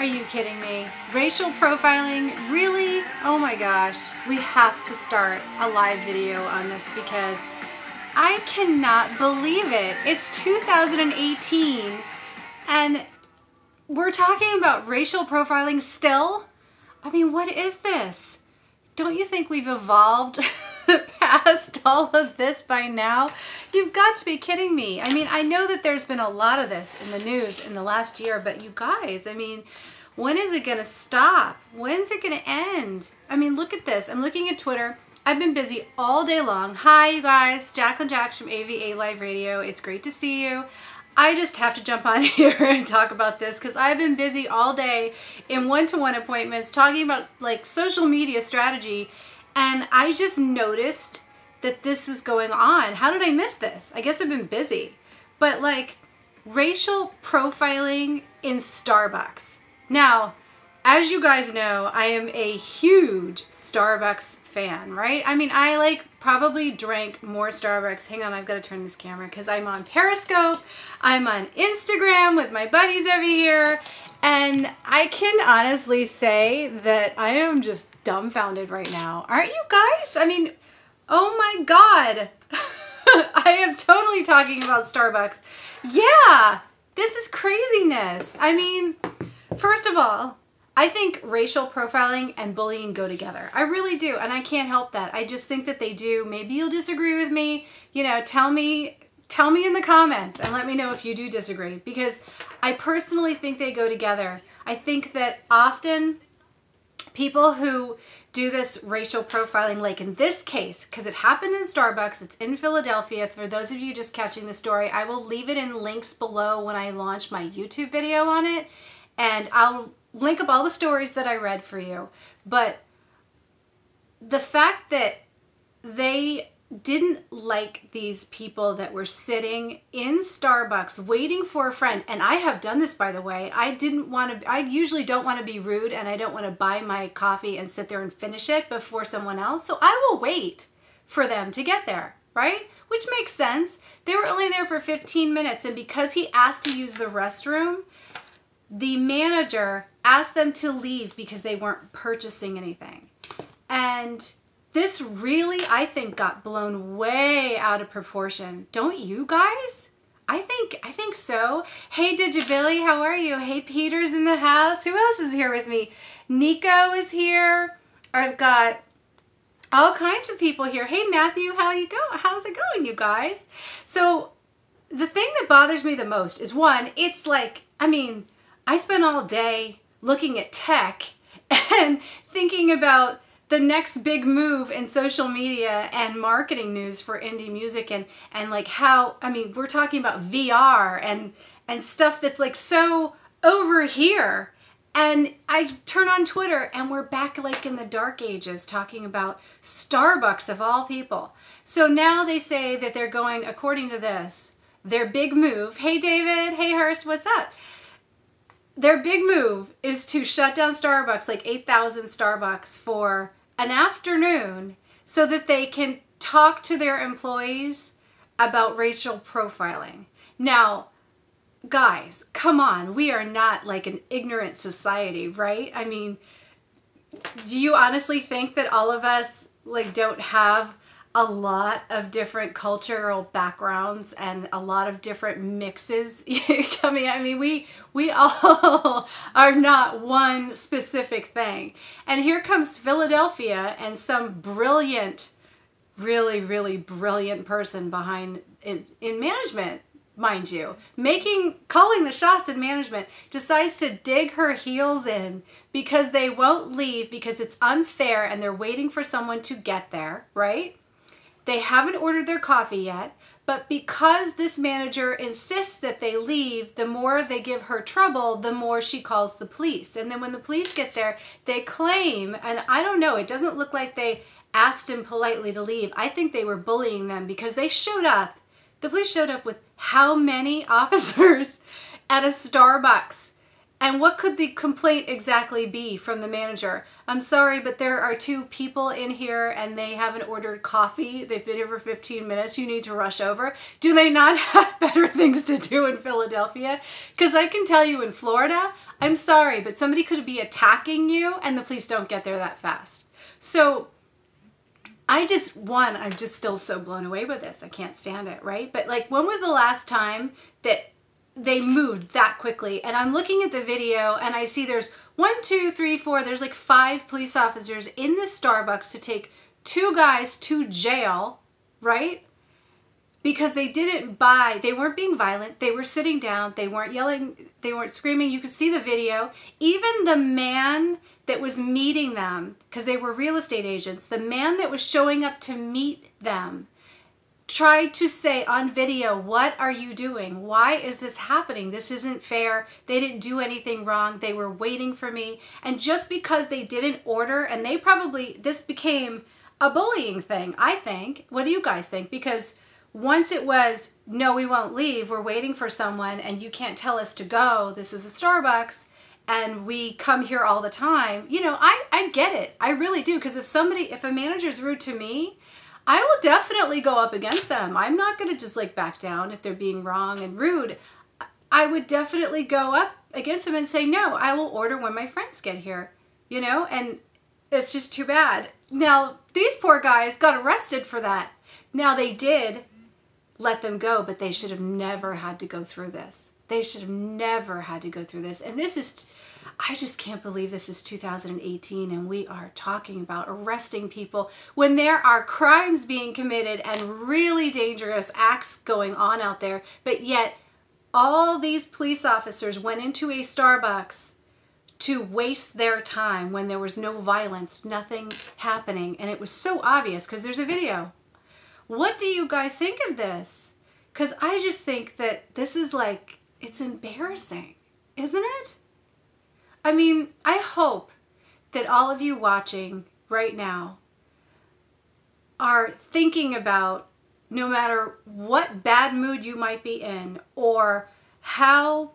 Are you kidding me? Racial profiling? Really? Oh my gosh. We have to start a live video on this because I cannot believe it. It's 2018 and we're talking about racial profiling still? I mean, what is this? Don't you think we've evolved past all of this by now? You've got to be kidding me. I mean, I know that there's been a lot of this in the news in the last year, but you guys, I mean, when is it gonna stop? When's it gonna end? I mean, look at this. I'm looking at Twitter. I've been busy all day long. Hi, you guys. Jacqueline Jax from AVA Live Radio. It's great to see you. I just have to jump on here and talk about this because I've been busy all day in one-to-one appointments talking about like social media strategy, and I just noticed that this was going on. How did I miss this? I guess I've been busy. But like racial profiling in Starbucks. Now, as you guys know, I am a huge Starbucks fan, right? I mean, I like probably drank more Starbucks. Hang on, I've got to turn this camera because I'm on Periscope. I'm on Instagram with my buddies over here. And I can honestly say that I am just dumbfounded right now. Aren't you guys? I mean, oh my God. I am totally talking about Starbucks. Yeah, this is craziness. I mean, first of all, I think racial profiling and bullying go together. I really do, and I can't help that. I just think that they do. Maybe you'll disagree with me. You know, tell me in the comments and let me know if you do disagree, because I personally think they go together. I think that often people who do this racial profiling, like in this case, because it happened in Starbucks, it's in Philadelphia. For those of you just catching the story, I will leave it in links below when I launch my YouTube video on it, and I'll link up all the stories that I read for you. But the fact that they didn't like these people that were sitting in Starbucks waiting for a friend, and I have done this, by the way. I usually don't want to be rude, and I don't want to buy my coffee and sit there and finish it before someone else, so I will wait for them to get there, right? Which makes sense. They were only there for 15 minutes, and because he asked to use the restroom, the manager asked them to leave because they weren't purchasing anything. And this really, I think, got blown way out of proportion. Don't you guys? I think so. Hey, Digibilly, how are you? Hey, Peter's in the house. Who else is here with me? Nico is here. I've got all kinds of people here. Hey, Matthew, how's it going, you guys? So the thing that bothers me the most is, one, it's like, I mean, I spent all day looking at tech and thinking about the next big move in social media and marketing news for indie music, and like how, I mean, we're talking about VR and stuff that's like so over here. And I turn on Twitter and we're back like in the dark ages talking about Starbucks of all people. So now they say that they're going, according to this, their big move. Hey, David. Hey, Hurst. What's up? Their big move is to shut down Starbucks, like 8,000 Starbucks, for an afternoon so that they can talk to their employees about racial profiling. Now, guys, come on. We are not like an ignorant society, right? I mean, do you honestly think that all of us like don't have a lot of different cultural backgrounds and a lot of different mixes coming? I mean, we all are not one specific thing. And here comes Philadelphia and some brilliant, really, really brilliant person behind in management, mind you, calling the shots in management, decides to dig her heels in because they won't leave because it's unfair and they're waiting for someone to get there, right? They haven't ordered their coffee yet, but because this manager insists that they leave, the more they give her trouble, the more she calls the police. And then when the police get there, they claim, and I don't know, it doesn't look like they asked him politely to leave. I think they were bullying them because they showed up. The police showed up with how many officers at a Starbucks? And what could the complaint exactly be from the manager? I'm sorry, but there are 2 people in here and they haven't ordered coffee. They've been here for 15 minutes. You need to rush over. Do they not have better things to do in Philadelphia? Because I can tell you in Florida, I'm sorry, but somebody could be attacking you and the police don't get there that fast. So I'm just still so blown away with this. I can't stand it, right? But like, when was the last time that they moved that quickly? And I'm looking at the video and I see there's 1, 2, 3, 4, there's like 5 police officers in this Starbucks to take 2 guys to jail, right? Because they weren't being violent, they were sitting down, they weren't yelling, they weren't screaming. You could see the video. Even the man that was meeting them, because they were real estate agents, the man that was showing up to meet them tried to say on video, what are you doing? Why is this happening? This isn't fair. They didn't do anything wrong. They were waiting for me. And just because they didn't order, and this became a bullying thing, I think. What do you guys think? Because once it was, no, we won't leave, we're waiting for someone and you can't tell us to go, this is a Starbucks and we come here all the time, you know, I get it. I really do. Because if a manager's rude to me, I will definitely go up against them. I'm not going to just like back down if they're being wrong and rude. I would definitely go up against them and say, no, I will order when my friends get here, you know, and it's just too bad. Now, these poor guys got arrested for that. Now, they did let them go, but they should have never had to go through this. They should have never had to go through this. And this is, I just can't believe this is 2018 and we are talking about arresting people when there are crimes being committed and really dangerous acts going on out there. But yet all these police officers went into a Starbucks to waste their time when there was no violence, nothing happening. And it was so obvious because there's a video. What do you guys think of this? Because I just think that this is like, it's embarrassing, isn't it? I mean, I hope that all of you watching right now are thinking about, no matter what bad mood you might be in or how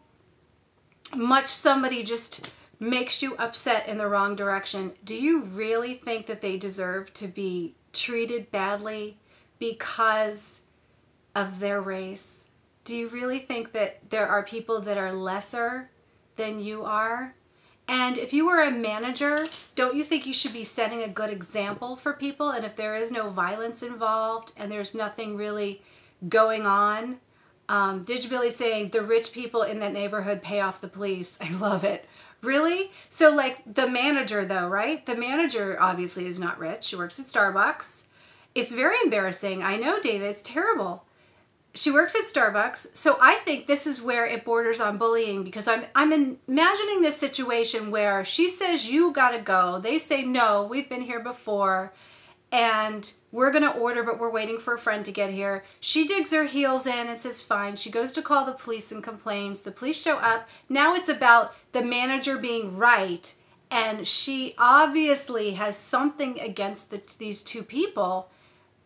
much somebody just makes you upset in the wrong direction, do you really think that they deserve to be treated badly because of their race? Do you really think that there are people that are lesser than you are? And if you were a manager, don't you think you should be setting a good example for people? And if there is no violence involved and there's nothing really going on, Digibilly saying the rich people in that neighborhood pay off the police. I love it. Really? So like the manager though, right? The manager obviously is not rich. She works at Starbucks. It's very embarrassing. I know, David, it's terrible. She works at Starbucks. So I think this is where it borders on bullying, because I'm imagining this situation where she says, you gotta go. They say, no, we've been here before and we're gonna order, but we're waiting for a friend to get here. She digs her heels in and says, fine. She goes to call the police and complains. The police show up. Now it's about the manager being right. And she obviously has something against these 2 people.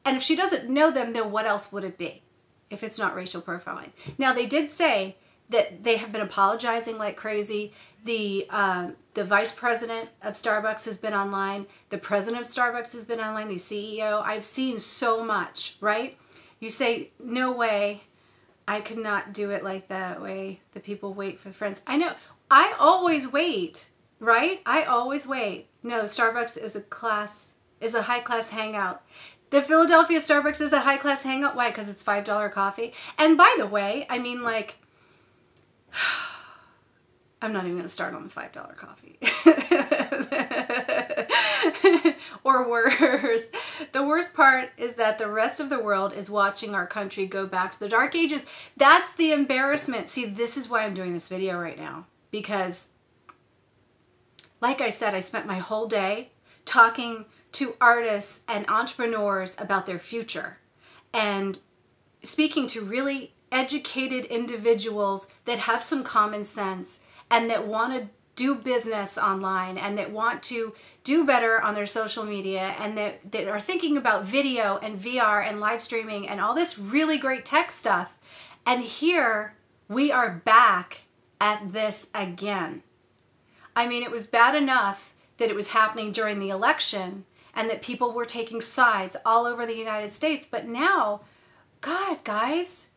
And if she doesn't know them, then what else would it be if it's not racial profiling? Now, they did say that they have been apologizing like crazy. The vice president of Starbucks has been online. The president of Starbucks has been online. The CEO. I've seen so much, right? You say, no way. I could not do it like that way. The people wait for friends. I know. I always wait, right? I always wait. No, Starbucks is a high-class hangout. The Philadelphia Starbucks is a high-class hangout. Why? Because it's $5 coffee. And by the way, I mean, like, I'm not even going to start on the $5 coffee. Or worse. The worst part is that the rest of the world is watching our country go back to the dark ages. That's the embarrassment. See, this is why I'm doing this video right now. Because, like I said, I spent my whole day talking to artists and entrepreneurs about their future and speaking to really educated individuals that have some common sense and that want to do business online and that want to do better on their social media and that are thinking about video and VR and live streaming and all this really great tech stuff. And here we are back at this again. I mean, it was bad enough that it was happening during the election and that people were taking sides all over the United States. But now, God, guys,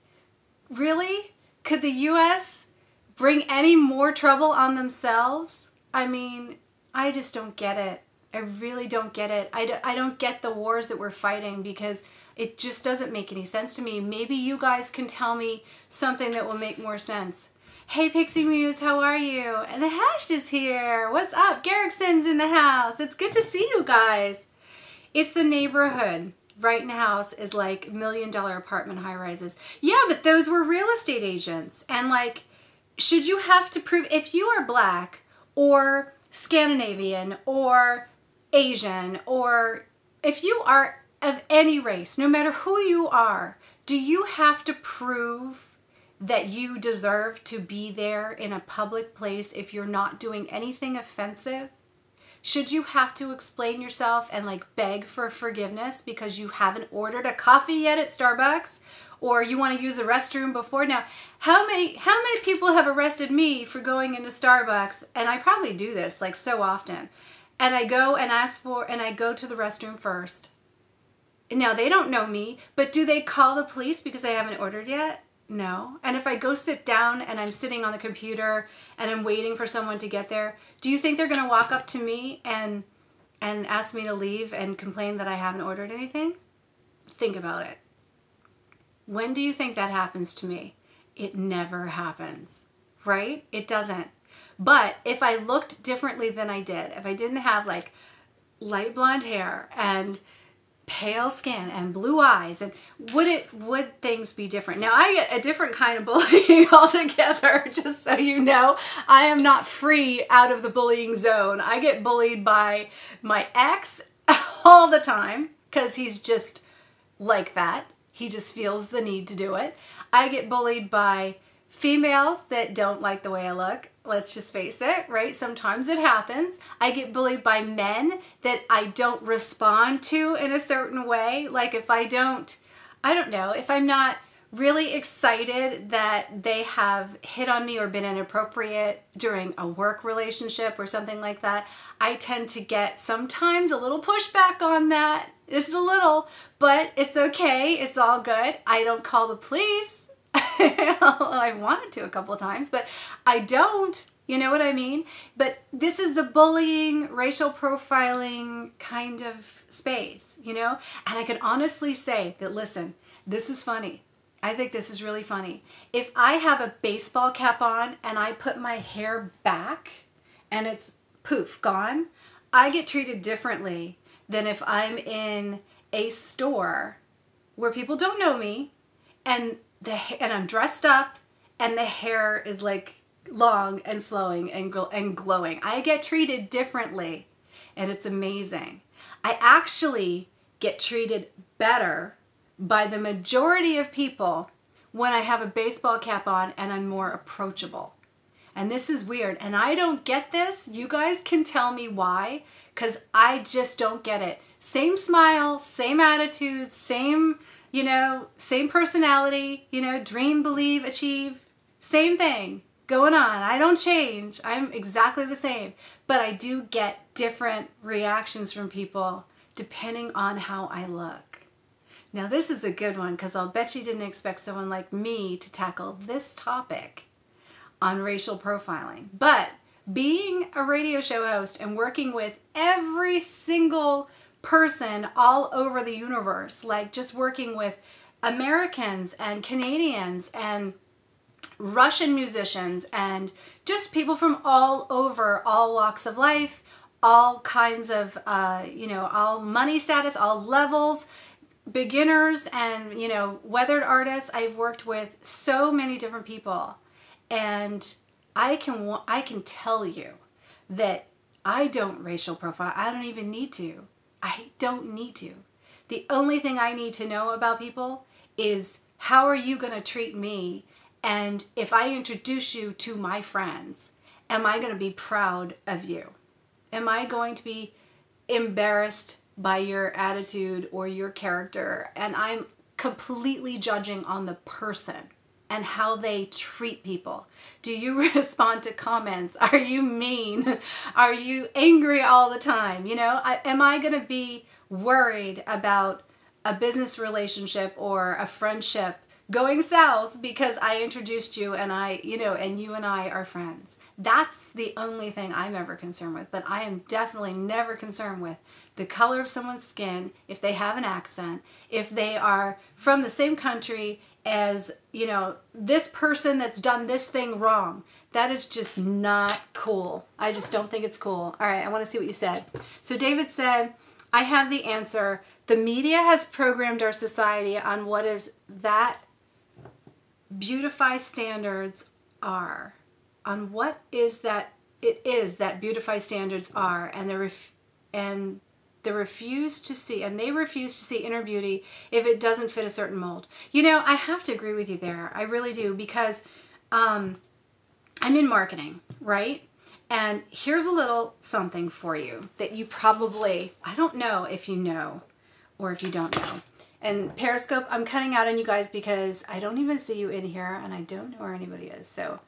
really? Could the U.S. bring any more trouble on themselves? I mean, I just don't get it. I really don't get it. I don't get the wars that we're fighting because it just doesn't make any sense to me. Maybe you guys can tell me something that will make more sense. Hey, Pixie Muse, how are you? And the Hash is here. What's up? Garrickson's in the house. It's good to see you guys. It's the neighborhood. Right now is like $1 million apartment high rises. Yeah, but those were real estate agents. And like, should you have to prove, if you are black or Scandinavian or Asian, or if you are of any race, no matter who you are, do you have to prove that you deserve to be there in a public place if you're not doing anything offensive? Should you have to explain yourself and like beg for forgiveness because you haven't ordered a coffee yet at Starbucks, or you want to use the restroom before? Now, how many people have arrested me for going into Starbucks? And I probably do this like so often. And I go and I go to the restroom first. Now, they don't know me, but do they call the police because I haven't ordered yet? No. And if I go sit down and I'm sitting on the computer and I'm waiting for someone to get there, do you think they're going to walk up to me and ask me to leave and complain that I haven't ordered anything? Think about it. When do you think that happens to me? It never happens, right? It doesn't. But if I looked differently than I did, if I didn't have like light blonde hair and pale skin and blue eyes, and would things be different? Now, I get a different kind of bullying altogether, just so you know. I am not free out of the bullying zone. I get bullied by my ex all the time because he's just like that. He just feels the need to do it. I get bullied by females that don't like the way I look. Let's just face it, right? Sometimes it happens. I get bullied by men that I don't respond to in a certain way. Like if I don't know, if I'm not really excited that they have hit on me or been inappropriate during a work relationship or something like that, I tend to get sometimes a little pushback on that. Just a little, but it's okay. It's all good. I don't call the police. I wanted to a couple of times, but I don't. You know what I mean? But this is the bullying, racial profiling kind of space, you know? And I can honestly say that, listen, this is funny. I think this is really funny. If I have a baseball cap on and I put my hair back and it's poof, gone, I get treated differently than if I'm in a store where people don't know me and I'm dressed up and the hair is like long and flowing and glowing. I get treated differently, and it's amazing. I actually get treated better by the majority of people when I have a baseball cap on and I'm more approachable. And this is weird, and I don't get this. You guys can tell me why, because I just don't get it. Same smile, same attitude, same, you know, same personality, you know, dream, believe, achieve, same thing going on. I don't change. I'm exactly the same, but I do get different reactions from people depending on how I look. Now this is a good one, because I'll bet you didn't expect someone like me to tackle this topic on racial profiling. But being a radio show host and working with every single person all over the universe, like just working with Americans and Canadians and Russian musicians and just people from all over, all walks of life, all kinds of, you know, all money status, all levels, beginners and, you know, weathered artists. I've worked with so many different people, and I can tell you that I don't racial profile. I don't even need to. I don't need to. The only thing I need to know about people is, how are you going to treat me? And if I introduce you to my friends, am I going to be proud of you? Am I going to be embarrassed by your attitude or your character? And I'm completely judging on the person and how they treat people? Do you respond to comments? Are you mean? Are you angry all the time? You know, am I going to be worried about a business relationship or a friendship going south because I introduced you and and you and I are friends? That's the only thing I'm ever concerned with. But I am definitely never concerned with the color of someone's skin, if they have an accent, if they are from the same country as, you know, this person that's done this thing wrong. That is just not cool. I just don't think it's cool. All right, I want to see what you said. So David said, I have the answer. The media has programmed our society on what is that beautify standards are. On what is that it is that beautify standards are, and they refuse to see inner beauty if it doesn't fit a certain mold. You know, I have to agree with you there. I really do, because I'm in marketing, right? And here's a little something for you that you probably, I don't know if you know or if you don't know. And Periscope, I'm cutting out on you guys because I don't even see you in here and I don't know where anybody is. So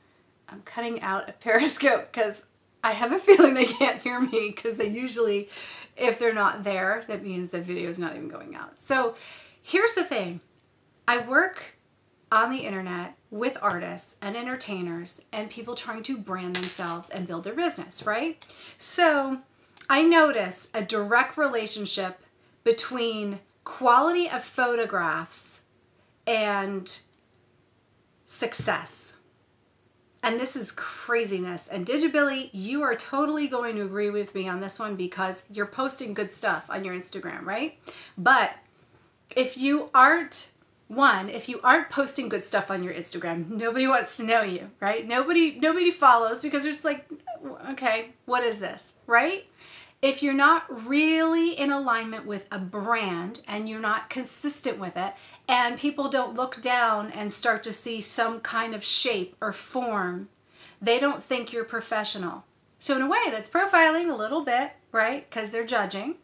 I'm cutting out of Periscope because I have a feeling they can't hear me, because they usually, if they're not there, that means the video is not even going out. So here's the thing. I work on the internet with artists and entertainers and people trying to brand themselves and build their business, right? So I notice a direct relationship between quality of photographs and success. And this is craziness. And Digibilly, you are totally going to agree with me on this one because you're posting good stuff on your Instagram, right? But if you aren't posting good stuff on your Instagram, nobody wants to know you, right? Nobody follows because it's like, okay, what is this, right? If you're not really in alignment with a brand and you're not consistent with it, and people don't look down and start to see some kind of shape or form, they don't think you're professional. So in a way, that's profiling a little bit, right? Because they're judging.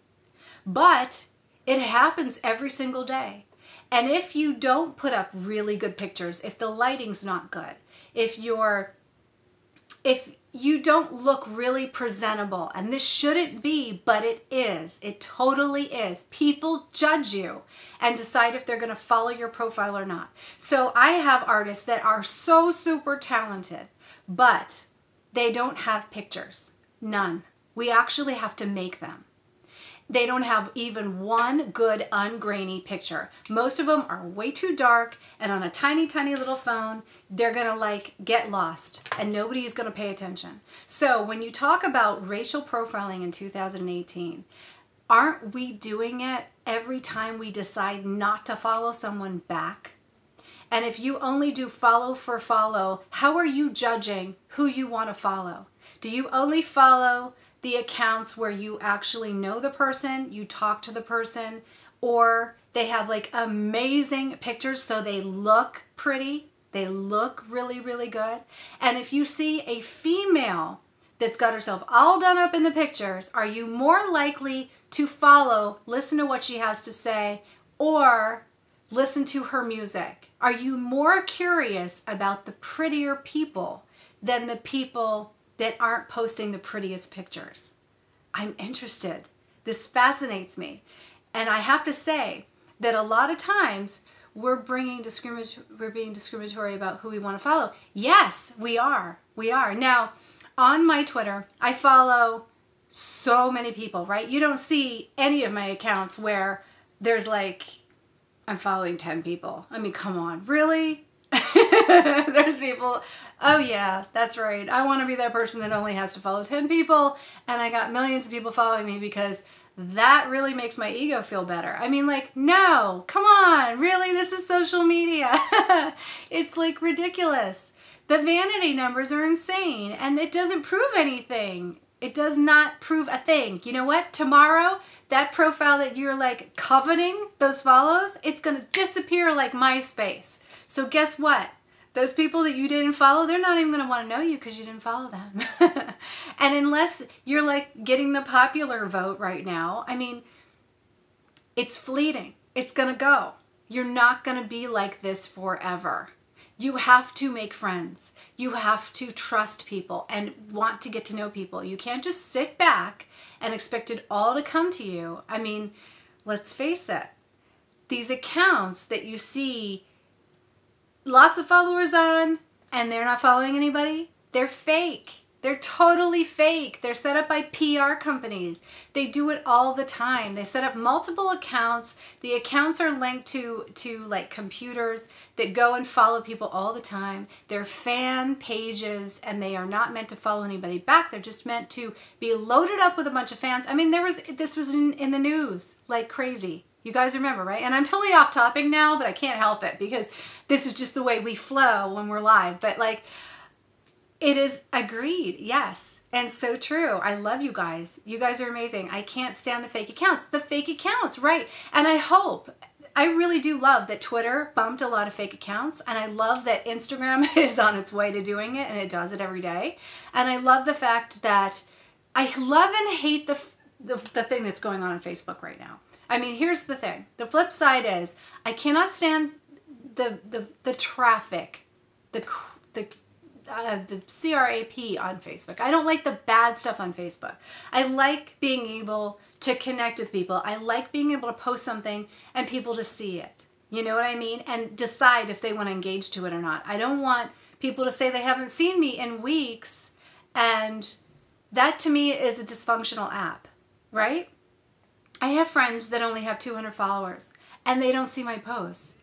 But it happens every single day. And if you don't put up really good pictures, if the lighting's not good, if you don't look really presentable, and this shouldn't be, but it is. It totally is. People judge you and decide if they're going to follow your profile or not. So I have artists that are so super talented, but they don't have pictures. None. We actually have to make them. They don't have even one good ungrainy picture. Most of them are way too dark, and on a tiny, tiny little phone, they're gonna like get lost and nobody's gonna pay attention. So when you talk about racial profiling in 2018, aren't we doing it every time we decide not to follow someone back? And if you only do follow for follow, how are you judging who you want to follow? Do you only follow the accounts where you actually know the person, you talk to the person, or they have like amazing pictures so they look pretty, they look really, really good? And if you see a female that's got herself all done up in the pictures, are you more likely to follow, listen to what she has to say, or listen to her music? Are you more curious about the prettier people than the people that aren't posting the prettiest pictures? I'm interested. This fascinates me. And I have to say that a lot of times we're being discriminatory about who we want to follow. Yes, we are. We are. Now, on my Twitter, I follow so many people, right? You don't see any of my accounts where there's like, I'm following 10 people. I mean, come on, really? There's people, oh yeah, that's right. I want to be that person that only has to follow 10 people, and I got millions of people following me because that really makes my ego feel better. I mean, like, no, come on, really? This is social media. It's like ridiculous. The vanity numbers are insane, and it doesn't prove anything. It does not prove a thing. You know what? Tomorrow, that profile that you're like coveting, those follows, it's going to disappear like MySpace. So guess what? Those people that you didn't follow, they're not even going to want to know you because you didn't follow them. And unless you're like getting the popular vote right now, I mean, it's fleeting. It's going to go. You're not going to be like this forever. You have to make friends. You have to trust people and want to get to know people. You can't just sit back and expect it all to come to you. I mean, let's face it. These accounts that you see lots of followers on and they're not following anybody, they're fake. They're totally fake. They're set up by PR companies. They do it all the time. They set up multiple accounts. The accounts are linked to like computers that go and follow people all the time. They're fan pages and they are not meant to follow anybody back. They're just meant to be loaded up with a bunch of fans. I mean, this was in the news like crazy. You guys remember, right? And I'm totally off topic now, but I can't help it because this is just the way we flow when we're live. But like, it is agreed, yes, and so true. I love you guys. You guys are amazing. I can't stand the fake accounts. The fake accounts, right? And I really do love that Twitter bumped a lot of fake accounts, and I love that Instagram is on its way to doing it, and it does it every day. And I love the fact that I love and hate the thing that's going on Facebook right now. I mean, here's the thing. The flip side is I cannot stand the traffic, the CRAP on Facebook. I don't like the bad stuff on Facebook. I like being able to connect with people. I like being able to post something and people to see it. You know what I mean? And decide if they want to engage to it or not. I don't want people to say they haven't seen me in weeks, and that to me is a dysfunctional app, right? I have friends that only have 200 followers and they don't see my posts.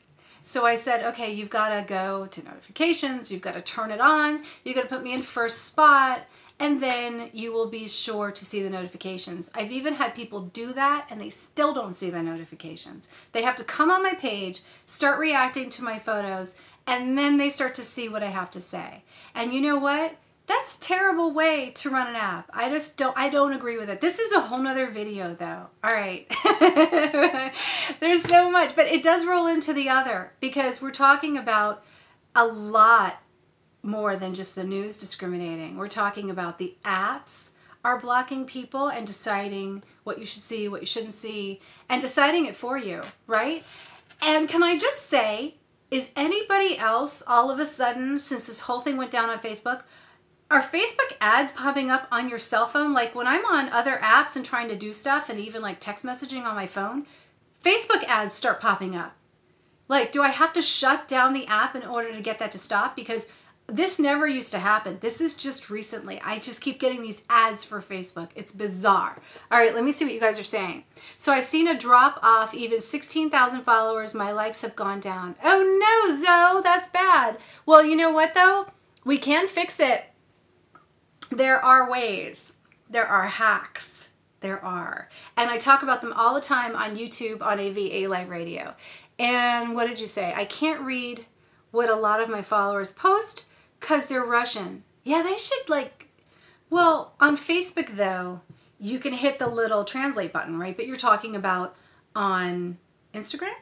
So I said, okay, you've got to go to notifications, you've got to turn it on, you've got to put me in first spot, and then you will be sure to see the notifications. I've even had people do that and they still don't see the notifications. They have to come on my page, start reacting to my photos, and then they start to see what I have to say. And you know what? That's a terrible way to run an app. I don't agree with it. This is a whole nother video though. All right. There's so much, but it does roll into the other because we're talking about a lot more than just the news discriminating. We're talking about the apps are blocking people and deciding what you should see, what you shouldn't see, and deciding it for you, right? And can I just say, is anybody else all of a sudden, since this whole thing went down on Facebook, are Facebook ads popping up on your cell phone? Like when I'm on other apps and trying to do stuff and even like text messaging on my phone, Facebook ads start popping up. Like, do I have to shut down the app in order to get that to stop? Because this never used to happen. This is just recently. I just keep getting these ads for Facebook. It's bizarre. All right, let me see what you guys are saying. So I've seen a drop off, even 16,000 followers. My likes have gone down. Oh no, Zoe, that's bad. Well, you know what though? We can fix it. There are ways. There are hacks. There are. And I talk about them all the time on YouTube on AVA Live Radio. And what did you say? I can't read what a lot of my followers post because they're Russian. Yeah, they should like, well, on Facebook though, you can hit the little translate button, right? But you're talking about on Instagram?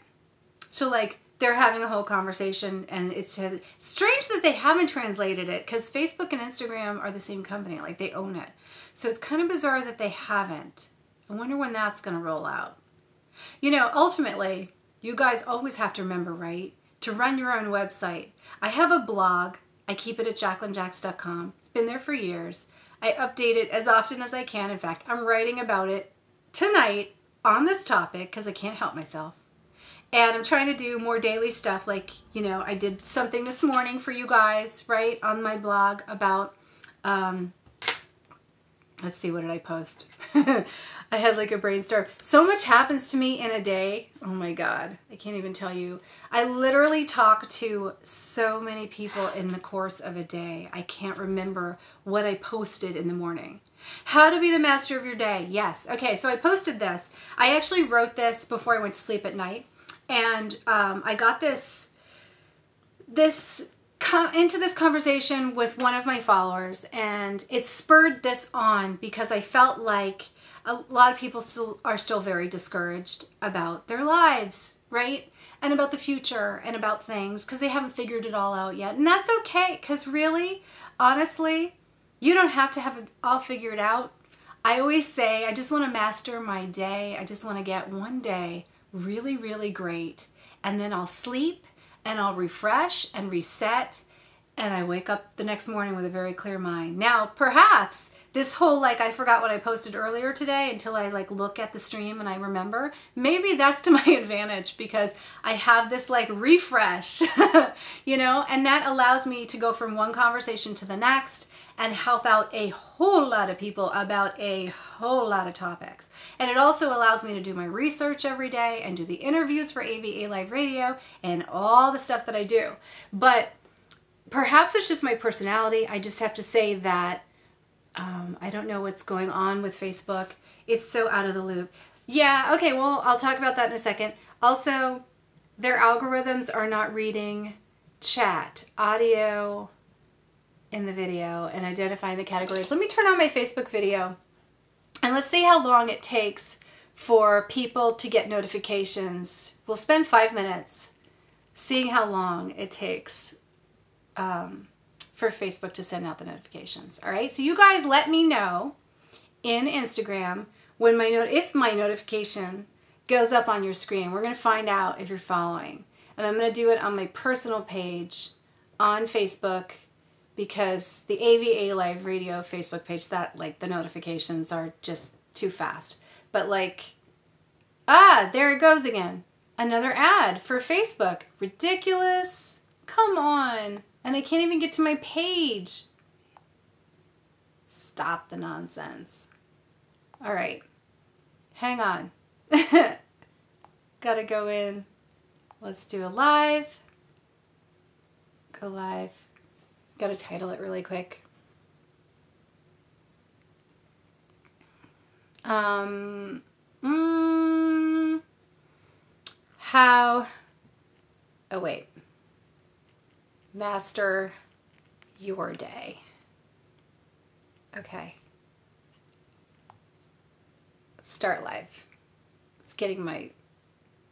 So like, they're having a whole conversation and it's strange that they haven't translated it because Facebook and Instagram are the same company, like they own it. So it's kind of bizarre that they haven't. I wonder when that's going to roll out. You know, ultimately, you guys always have to remember, right, to run your own website. I have a blog. I keep it at JacquelineJax.com. It's been there for years. I update it as often as I can. In fact, I'm writing about it tonight on this topic because I can't help myself. And I'm trying to do more daily stuff like, you know, I did something this morning for you guys, right, on my blog about, let's see, what did I post? I had like a brainstorm. So much happens to me in a day. Oh my God, I can't even tell you. I literally talk to so many people in the course of a day. I can't remember what I posted in the morning. How to be the master of your day. Yes. Okay, so I posted this. I actually wrote this before I went to sleep at night. And I got into this conversation with one of my followers, and it spurred this on because I felt like a lot of people are still very discouraged about their lives, right? And about the future and about things because they haven't figured it all out yet. And that's okay because really, honestly, you don't have to have it all figured out. I always say, I just want to master my day. I just want to get one day really, really great. And then I'll sleep and I'll refresh and reset, and I wake up the next morning with a very clear mind. Now, perhaps this whole like, I forgot what I posted earlier today until I like look at the stream and I remember, maybe that's to my advantage because I have this like refresh, you know, and that allows me to go from one conversation to the next and help out a whole lot of people about a whole lot of topics. And it also allows me to do my research every day and do the interviews for AVA Live Radio and all the stuff that I do. But perhaps it's just my personality. I just have to say that I don't know what's going on with Facebook. It's so out of the loop. Yeah, okay, well, I'll talk about that in a second. Also, their algorithms are not reading chat, audio in the video, and identifying the categories. Let me turn on my Facebook video, and let's see how long it takes for people to get notifications. We'll spend 5 minutes seeing how long it takes for Facebook to send out the notifications. All right, so you guys let me know in Instagram when if my notification goes up on your screen. We're gonna find out if you're following. And I'm gonna do it on my personal page on Facebook because the AVA Live Radio Facebook page, that like the notifications are just too fast. But like, there it goes again. Another ad for Facebook. Ridiculous. Come on. And I can't even get to my page. Stop the nonsense. All right. Hang on. Gotta go in. Let's do a live. Go live. Gotta title it really quick. How, oh wait, master your day. Okay. Start live. It's getting my,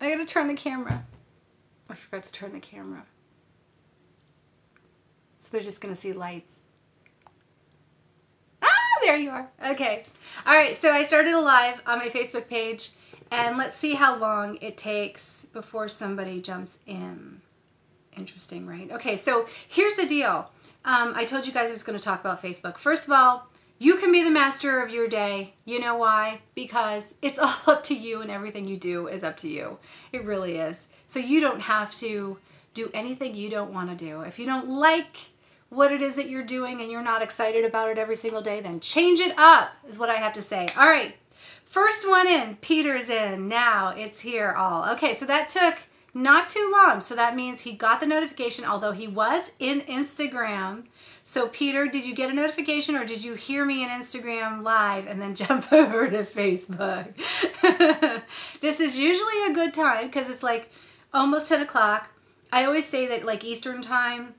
I gotta turn the camera. I forgot to turn the camera. So they're just gonna see lights. There you are. Okay. All right, so I started a live on my Facebook page, and let's see how long it takes before somebody jumps in. Interesting, right? Okay, so here's the deal. I told you guys I was going to talk about Facebook. First of all, you can be the master of your day. You know why? Because it's all up to you, and everything you do is up to you. It really is. So you don't have to do anything you don't want to do. If you don't like what it is that you're doing and you're not excited about it every single day, then change it up is what I have to say. All right, first one in. Peter's in. Now it's here all. Okay, so that took not too long. So that means he got the notification, although he was in Instagram. So Peter, did you get a notification, or did you hear me in Instagram live and then jump over to Facebook? This is usually a good time because it's like almost 10 o'clock. I always say that like Eastern time,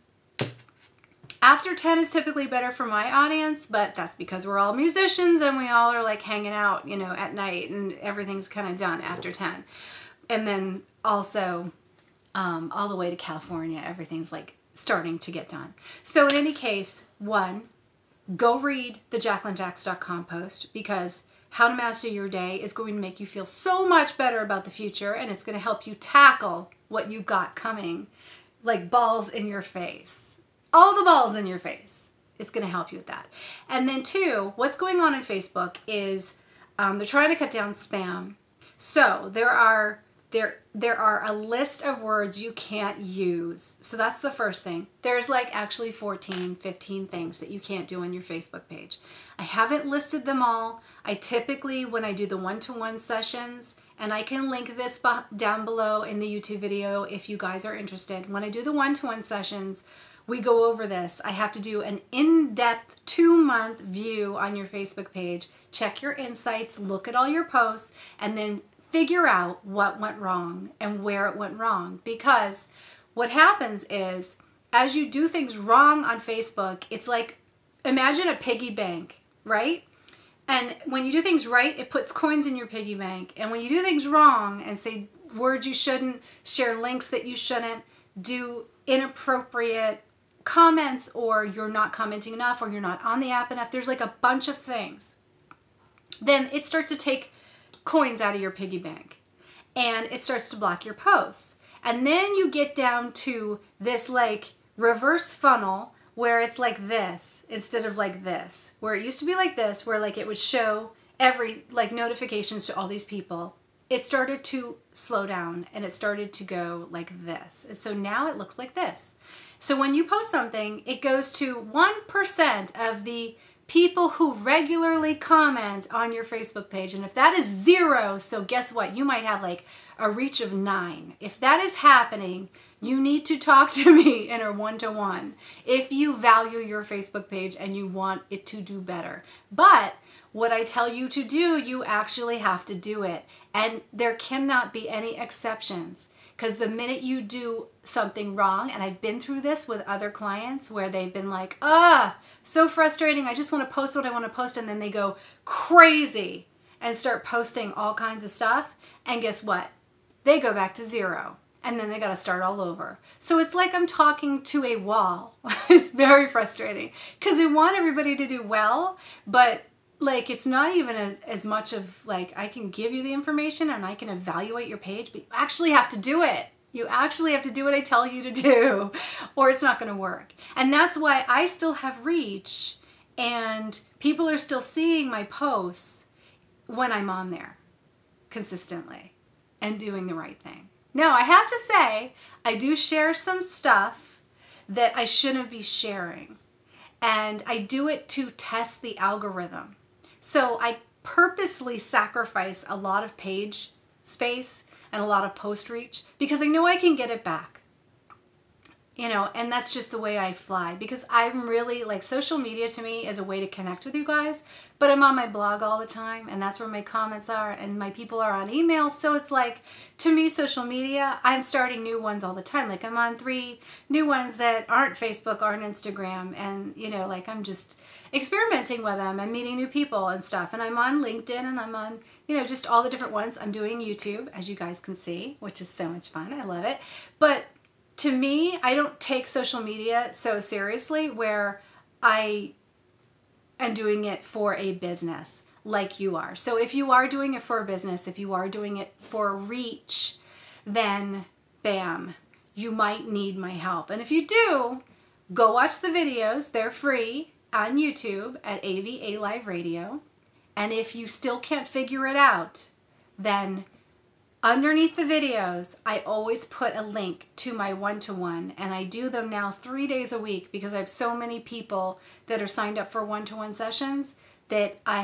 after 10 is typically better for my audience, but that's because we're all musicians and we all are like hanging out, you know, at night, and everything's kind of done after 10. And then also all the way to California, everything's like starting to get done. So in any case, one, go read the JacquelineJax.com post, because How to Master Your Day is going to make you feel so much better about the future, and it's going to help you tackle what you got coming, like balls in your face. All the balls in your face. It's going to help you with that. And then two, what's going on in Facebook is they're trying to cut down spam. So there are a list of words you can't use. So that's the first thing. There's like actually 14, 15 things that you can't do on your Facebook page. I haven't listed them all. I typically, when I do the one-to-one sessions, and I can link this down below in the YouTube video if you guys are interested. When I do the one-to-one sessions, we go over this. I have to do an in-depth 2-month view on your Facebook page, check your insights, look at all your posts, and then figure out what went wrong and where it went wrong. Because what happens is, as you do things wrong on Facebook, it's like, imagine a piggy bank, right? And when you do things right, it puts coins in your piggy bank. And when you do things wrong and say words you shouldn't, share links that you shouldn't, do inappropriate comments, or you're not commenting enough, or you're not on the app enough, there's like a bunch of things, then it starts to take coins out of your piggy bank, and it starts to block your posts. And then you get down to this like reverse funnel where it's like this instead of like this, where it used to be like this, where like it would show every like notifications to all these people. It started to slow down and it started to go like this. And so now it looks like this. So when you post something, it goes to 1% of the people who regularly comment on your Facebook page. And if that is 0, so guess what? You might have like a reach of 9. If that is happening, you need to talk to me in a one-to-one if you value your Facebook page and you want it to do better. But what I tell you to do, you actually have to do it. And there cannot be any exceptions, because the minute you do something wrong, and I've been through this with other clients where they've been like, so frustrating, I just want to post what I want to post, and then they go crazy and start posting all kinds of stuff, and guess what? They go back to 0. And then they got to start all over. So it's like I'm talking to a wall. It's very frustrating because I want everybody to do well, but like it's not even as much of like I can give you the information and I can evaluate your page, but you actually have to do it. You actually have to do what I tell you to do or it's not going to work. And that's why I still have reach and people are still seeing my posts when I'm on there consistently and doing the right thing. Now, I have to say, I do share some stuff that I shouldn't be sharing. And I do it to test the algorithm. So I purposely sacrifice a lot of page space and a lot of post reach because I know I can get it back. You know, and that's just the way I fly because I'm really like social media to me is a way to connect with you guys, but I'm on my blog all the time and that's where my comments are and my people are on email. So it's like, to me, social media, I'm starting new ones all the time. Like I'm on 3 new ones that aren't Facebook, aren't Instagram. And you know, like I'm just experimenting with them and meeting new people and stuff. And I'm on LinkedIn and I'm on, you know, just all the different ones. I'm doing YouTube, as you guys can see, which is so much fun. I love it. But to me, I don't take social media so seriously where I am doing it for a business like you are. So if you are doing it for a business, if you are doing it for reach, then bam, you might need my help. And if you do, go watch the videos. They're free on YouTube at AVA Live Radio. And if you still can't figure it out, then underneath the videos, I always put a link to my one-to-one, and I do them now 3 days a week because I have so many people that are signed up for one-to-one sessions that I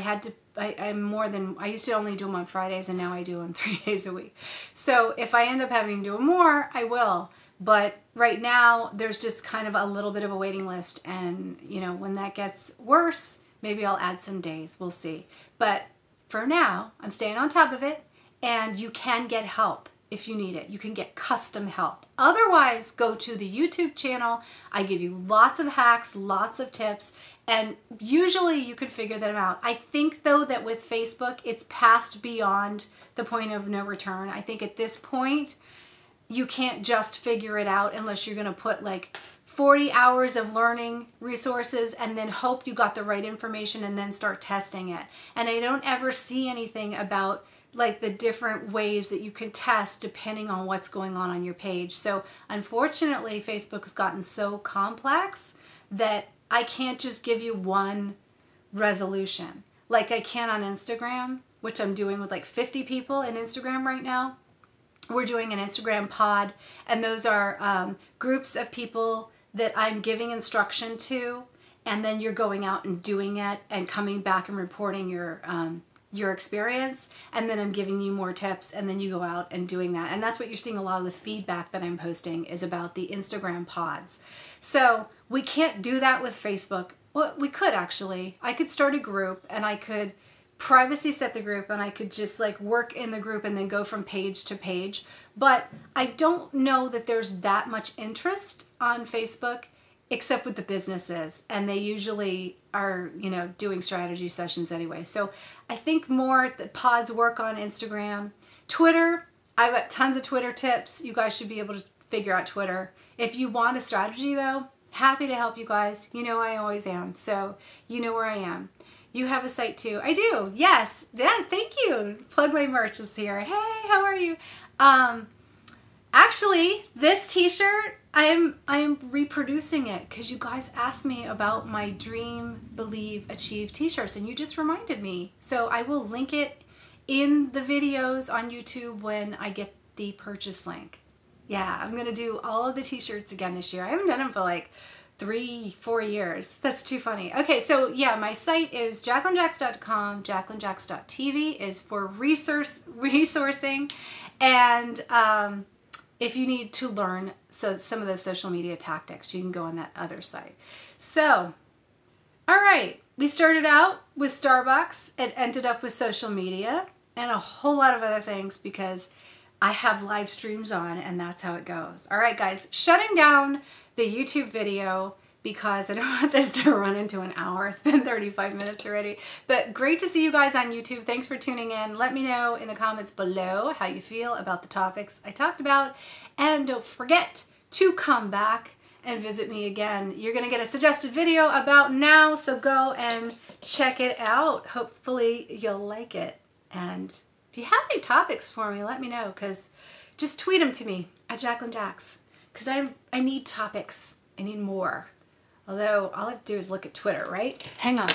used to only do them on Fridays and now I do them 3 days a week. So if I end up having to do more, I will. But right now, there's just kind of a little bit of a waiting list, and you know, when that gets worse, maybe I'll add some days. We'll see. But for now, I'm staying on top of it. And you can get help if you need it. You can get custom help. Otherwise, go to the YouTube channel. I give you lots of hacks, lots of tips, and usually you can figure them out. I think though that with Facebook, it's past beyond the point of no return. I think at this point, you can't just figure it out unless you're gonna put like 40 hours of learning resources and then hope you got the right information and then start testing it. And I don't ever see anything about like the different ways that you can test depending on what's going on your page. So unfortunately, Facebook has gotten so complex that I can't just give you one resolution like I can on Instagram, which I'm doing with like 50 people in Instagram right now. We're doing an Instagram pod, and those are groups of people that I'm giving instruction to, and then you're going out and doing it and coming back and reporting your experience, and then I'm giving you more tips, and then you go out and doing that. And that's what you're seeing a lot of the feedback that I'm posting is about the Instagram pods. So we can't do that with Facebook. Well, we could actually. I could start a group and I could privacy set the group and I could just like work in the group and then go from page to page. But I don't know that there's that much interest on Facebook except with the businesses, and they usually are, you know, doing strategy sessions anyway. So I think more the pods work on Instagram. Twitter, I've got tons of Twitter tips. You guys should be able to figure out Twitter. If you want a strategy though, happy to help you guys. You know I always am, so you know where I am. You have a site too. I do, yes. Yeah, thank you. Plug my merch is here. Hey, how are you? Actually, this t-shirt, I'm reproducing it because you guys asked me about my Dream, Believe, Achieve t-shirts, and you just reminded me. So I will link it in the videos on YouTube when I get the purchase link. Yeah, I'm gonna do all of the t-shirts again this year. I haven't done them for like 3-4 years. That's too funny. Okay, so yeah, my site is jacquelinejacks.com. jacquelinejacks.tv is for resourcing, and if you need to learn some of those social media tactics, you can go on that other site. So, all right, we started out with Starbucks. It ended up with social media and a whole lot of other things because I have live streams on, and that's how it goes. All right, guys, shutting down the YouTube video because I don't want this to run into an hour. It's been 35 minutes already. But great to see you guys on YouTube. Thanks for tuning in. Let me know in the comments below how you feel about the topics I talked about. And don't forget to come back and visit me again. You're going to get a suggested video about now, so go and check it out. Hopefully you'll like it. And if you have any topics for me, let me know, because just tweet them to me at Jacqueline Jacks, because I need topics. I need more. Although all I have to do is look at Twitter, right? Hang on.